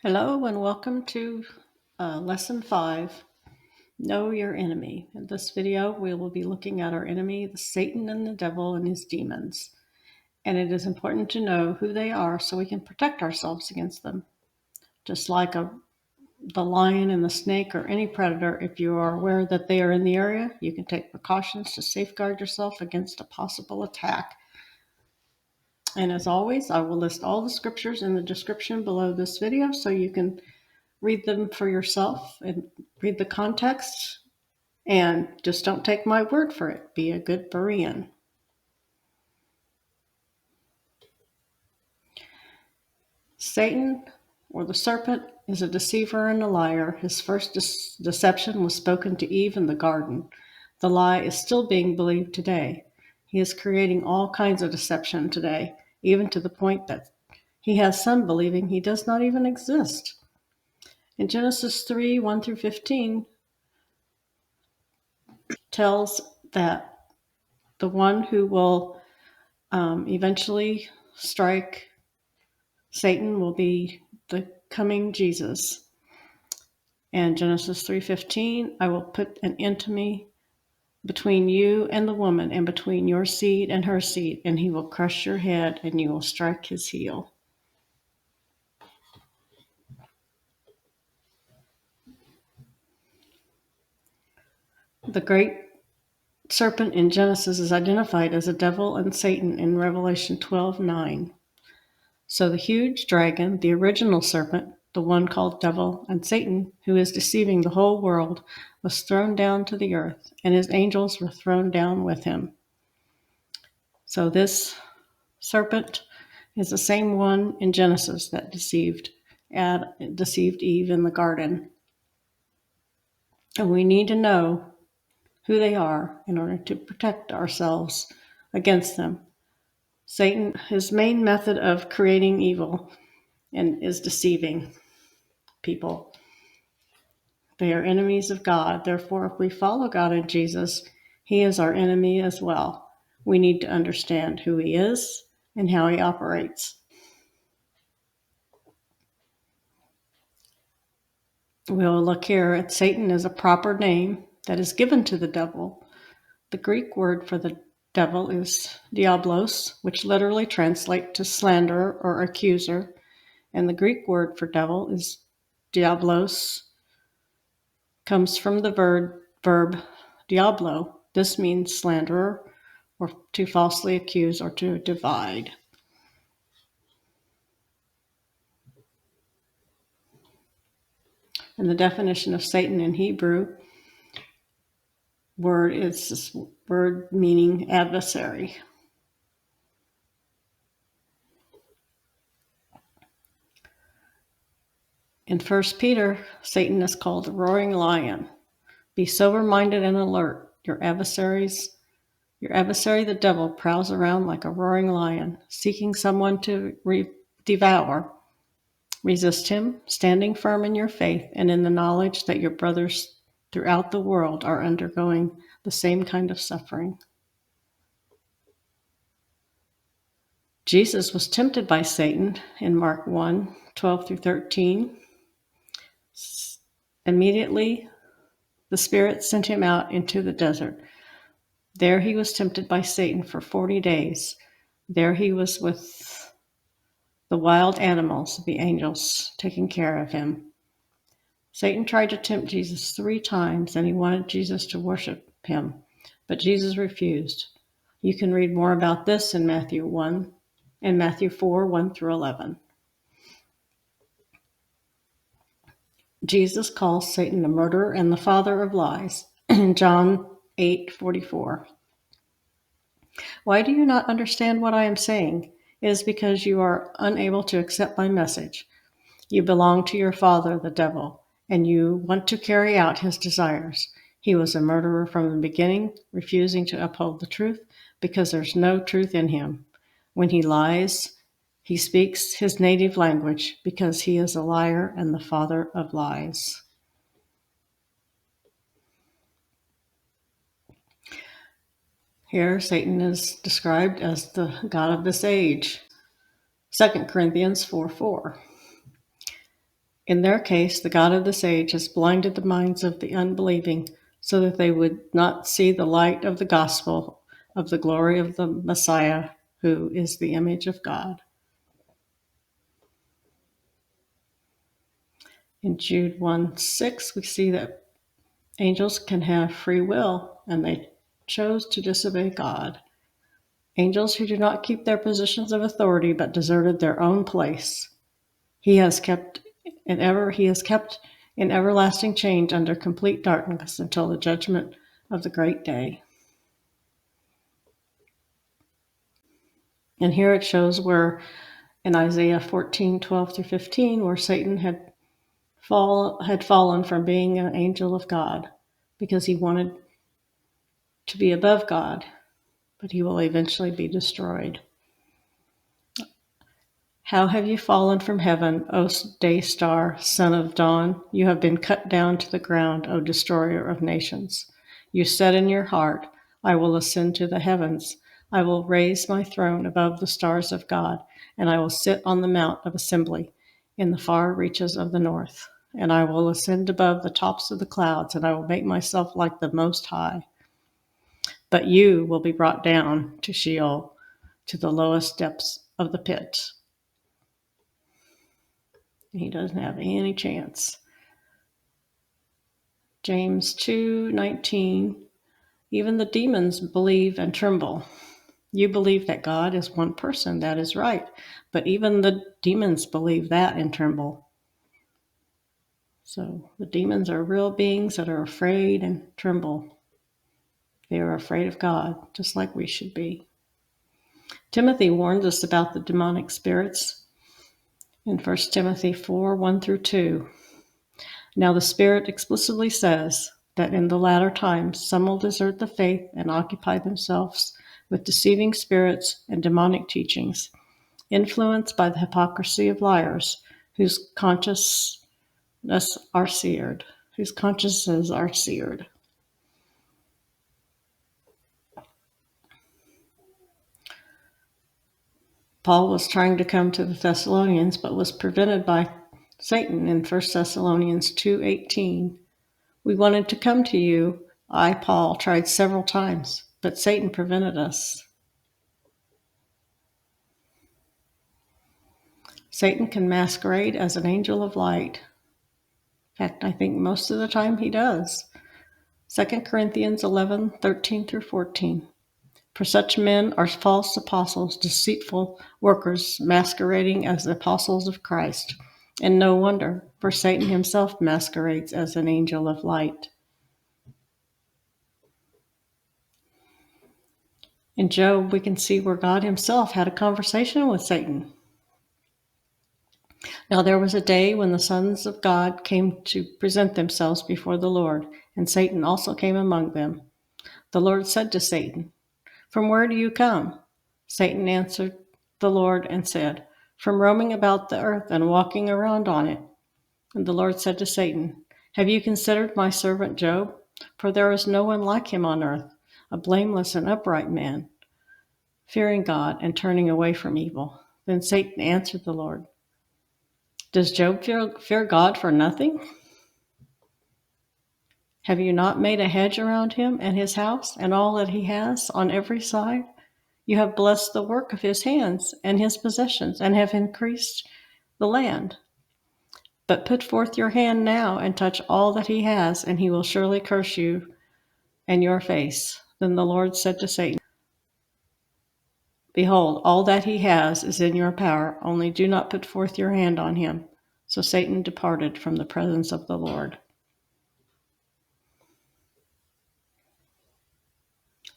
Hello and welcome to Lesson 5, Know Your Enemy. In this video, we will be looking at our enemy, Satan and the devil and his demons. And it is important to know who they are so we can protect ourselves against them. Just like the lion and the snake or any predator, if you are aware that they are in the area, you can take precautions to safeguard yourself against a possible attack. And as always, I will list all the scriptures in the description below this video so you can read them for yourself and read the context, and just don't take my word for it. Be a good Berean. Satan, or the serpent, is a deceiver and a liar. His first deception was spoken to Eve in the garden. The lie is still being believed today. He is creating all kinds of deception today, even to the point that he has some believing he does not even exist. In Genesis 3, 1 through 15, tells that the one who will eventually strike Satan will be the coming Jesus. And Genesis 3:15, I will put an enmity between you and the woman, and between your seed and her seed, and he will crush your head, and you will strike his heel. The great serpent in Genesis is identified as a devil and Satan in Revelation 12:9. So the huge dragon, the original serpent, the one called devil and Satan, who is deceiving the whole world, was thrown down to the earth, and his angels were thrown down with him. So this serpent is the same one in Genesis that deceived Eve in the garden. And we need to know who they are in order to protect ourselves against them. Satan, his main method of creating evil and is deceiving people. They are enemies of God. Therefore, if we follow God and Jesus, he is our enemy as well. We need to understand who he is and how he operates. We'll look here at Satan as a proper name that is given to the devil. The Greek word for the devil is diablos, which literally translates to slanderer or accuser. And the Greek word for devil is diablos, comes from the verb diablo. This means slanderer, or to falsely accuse, or to divide. And the definition of Satan in Hebrew word is this word meaning adversary. In 1 Peter, Satan is called the roaring lion. Be sober-minded and alert. Your adversary, the devil, prowls around like a roaring lion, seeking someone to devour. Resist him, standing firm in your faith and in the knowledge that your brothers throughout the world are undergoing the same kind of suffering. Jesus was tempted by Satan in Mark 1, 12 through 13. Immediately, the Spirit sent him out into the desert. There he was tempted by Satan for 40 days. There he was with the wild animals, the angels, taking care of him. Satan tried to tempt Jesus 3 times, and he wanted Jesus to worship him, but Jesus refused. You can read more about this in Matthew 4, 1 through 11. Jesus calls Satan the murderer and the father of lies in John 8:44. Why do you not understand what I am saying? It is because you are unable to accept my message. You belong to your father, the devil, and you want to carry out his desires. He was a murderer from the beginning, refusing to uphold the truth because there's no truth in him. When he lies, he speaks his native language because he is a liar and the father of lies. Here, Satan is described as the god of this age. 2 Corinthians 4:4. In their case, the god of this age has blinded the minds of the unbelieving so that they would not see the light of the gospel of the glory of the Messiah, who is the image of God. In Jude 1:6, we see that angels can have free will, and they chose to disobey God. Angels who do not keep their positions of authority but deserted their own place. He has kept in everlasting change under complete darkness until the judgment of the great day. And here it shows where in Isaiah 14:12-15, where Satan had fallen from being an angel of God because he wanted to be above God, but he will eventually be destroyed. How have you fallen from heaven, O day star, son of dawn? You have been cut down to the ground, O destroyer of nations. You said in your heart, I will ascend to the heavens. I will raise my throne above the stars of God, and I will sit on the mount of assembly in the far reaches of the north. And I will ascend above the tops of the clouds, and I will make myself like the Most High. But you will be brought down to Sheol, to the lowest depths of the pit. He doesn't have any chance. James 2:19, even the demons believe and tremble. You believe that God is one person, that is right, but even the demons believe that and tremble. So the demons are real beings that are afraid and tremble. They are afraid of God, just like we should be. Timothy warns us about the demonic spirits in 1 Timothy 4:1-2. Now the Spirit explicitly says that in the latter times some will desert the faith and occupy themselves with deceiving spirits and demonic teachings, influenced by the hypocrisy of liars whose consciences are seared. Paul was trying to come to the Thessalonians, but was prevented by Satan in 1 Thessalonians 2:18. We wanted to come to you. I, Paul, tried several times, but Satan prevented us. Satan can masquerade as an angel of light. In fact, I think most of the time he does. 2 Corinthians 11:13-14. For such men are false apostles, deceitful workers, masquerading as the apostles of Christ. And no wonder, for Satan himself masquerades as an angel of light. In Job, we can see where God himself had a conversation with Satan. Now there was a day when the sons of God came to present themselves before the Lord, and Satan also came among them. The Lord said to Satan, From where do you come? Satan answered the Lord and said, From roaming about the earth and walking around on it. And the Lord said to Satan, Have you considered my servant Job? For there is no one like him on earth, a blameless and upright man, fearing God and turning away from evil. Then Satan answered the Lord, Does Job fear God for nothing? Have you not made a hedge around him and his house and all that he has on every side? You have blessed the work of his hands and his possessions, and have increased the land. But put forth your hand now and touch all that he has, and he will surely curse you and your face. Then the Lord said to Satan, Behold, all that he has is in your power, only do not put forth your hand on him. So Satan departed from the presence of the Lord.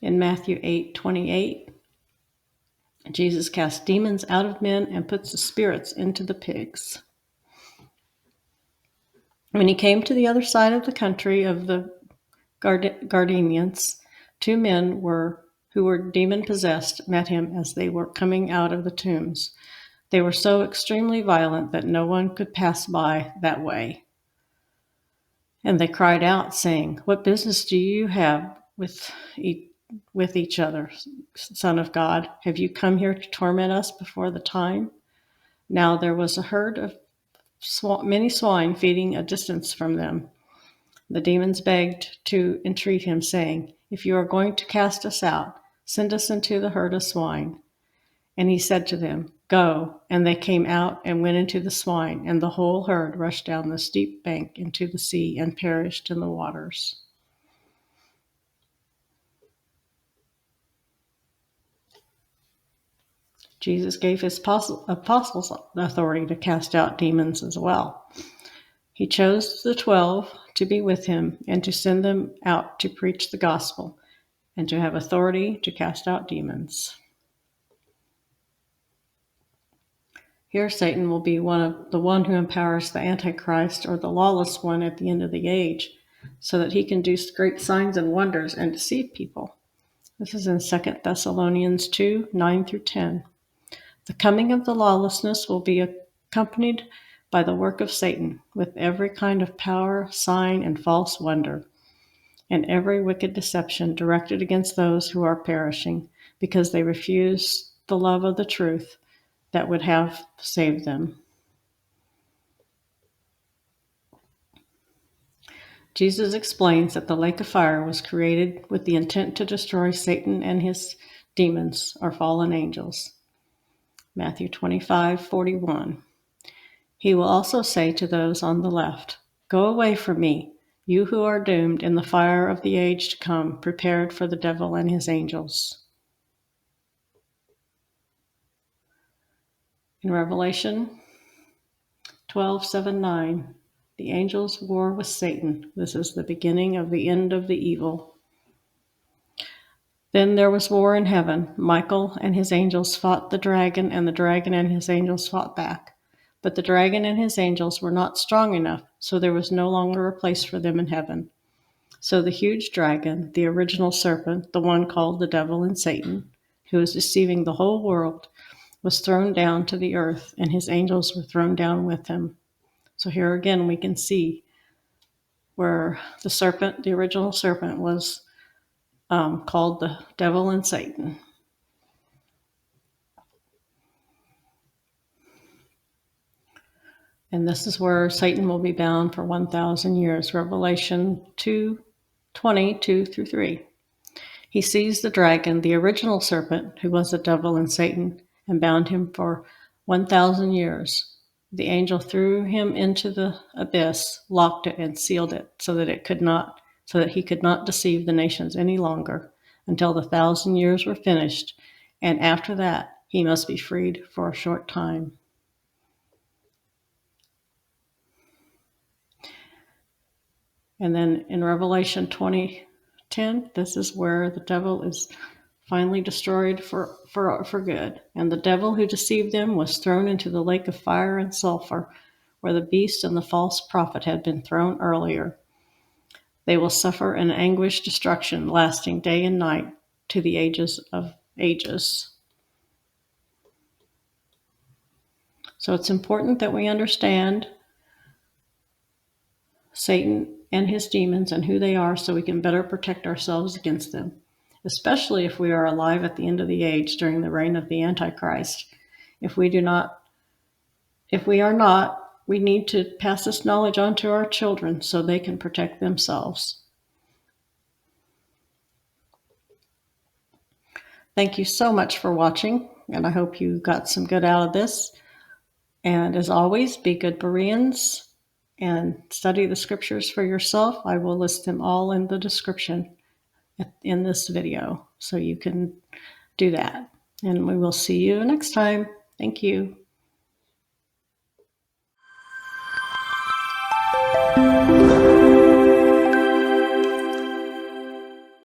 In Matthew 8:28, Jesus casts demons out of men and puts the spirits into the pigs. When he came to the other side of the country of the Gardenians, two men who were demon-possessed met him as they were coming out of the tombs. They were so extremely violent that no one could pass by that way. And they cried out, saying, What business do you have with with each other, Son of God? Have you come here to torment us before the time? Now there was a herd of many swine feeding a distance from them. The demons begged to entreat him, saying, "If you are going to cast us out, send us into the herd of swine." And he said to them, "Go." And they came out and went into the swine, and the whole herd rushed down the steep bank into the sea and perished in the waters. Jesus gave his apostles authority to cast out demons as well. He chose the 12 to be with him and to send them out to preach the gospel and to have authority to cast out demons. Here Satan will be the one who empowers the Antichrist, or the lawless one, at the end of the age, so that he can do great signs and wonders and deceive people. This is in 2 Thessalonians 2, 9 through 10. The coming of the lawlessness will be accompanied by the work of Satan, with every kind of power, sign, and false wonder, and every wicked deception directed against those who are perishing, because they refuse the love of the truth that would have saved them. Jesus explains that the lake of fire was created with the intent to destroy Satan and his demons, or fallen angels. Matthew 25:41. He will also say to those on the left, "Go away from me, you who are doomed in the fire of the age to come, prepared for the devil and his angels." In Revelation 12:7-9, the angels war with Satan. This is the beginning of the end of the evil. Then there was war in heaven. Michael and his angels fought the dragon, and the dragon and his angels fought back. But the dragon and his angels were not strong enough, so there was no longer a place for them in heaven. So the huge dragon, the original serpent, the one called the devil and Satan, who is deceiving the whole world, was thrown down to the earth, and his angels were thrown down with him. So here again we can see where the serpent, the original serpent, was called the devil and Satan. And this is where Satan will be bound for 1,000 years. Revelation 2:22-3. He seized the dragon, the original serpent, who was the devil and Satan, and bound him for 1,000 years. The angel threw him into the abyss, locked it, and sealed it, so that he could not deceive the nations any longer until the 1,000 years were finished, and after that he must be freed for a short time. And then in Revelation 20:10, this is where the devil is finally destroyed for good. And the devil who deceived them was thrown into the lake of fire and sulfur, where the beast and the false prophet had been thrown earlier. They will suffer an anguished destruction lasting day and night to the ages of ages. So it's important that we understand Satan and his demons and who they are, so we can better protect ourselves against them, especially if we are alive at the end of the age during the reign of the Antichrist. If we are not, we need to pass this knowledge on to our children so they can protect themselves. Thank you so much for watching, and I hope you got some good out of this. And as always, be good Bereans and study the scriptures for yourself. I will list them all in the description in this video, so you can do that. And we will see you next time. Thank you.